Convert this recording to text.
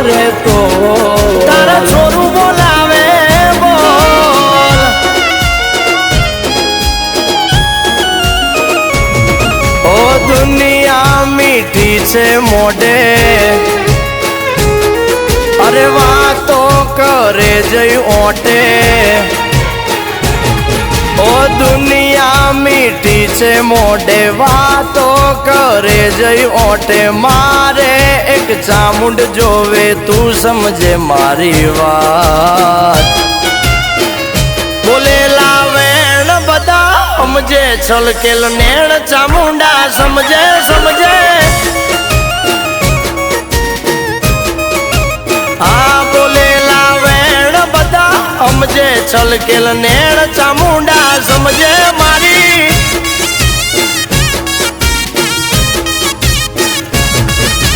રે તો તારા છોરું બોલાવે બોલ ઓ દુનિયા મીઠી છે મોઢે અરે વાતો કરે જઈ ઓટે ઓ દુનિયા મીઠી છે મોઢે વાતો કરે જઈ ઓટે મારે એક ચામુંડ જોવે તું સમજે મારી વાત બોલેલા વેણ બધા સમજે છલકેલ નેણ ચામુંડા સમજે સમજે આ બોલેલા વેણ બધા સમજે છલકેલ નેણ ચામુંડા સમજે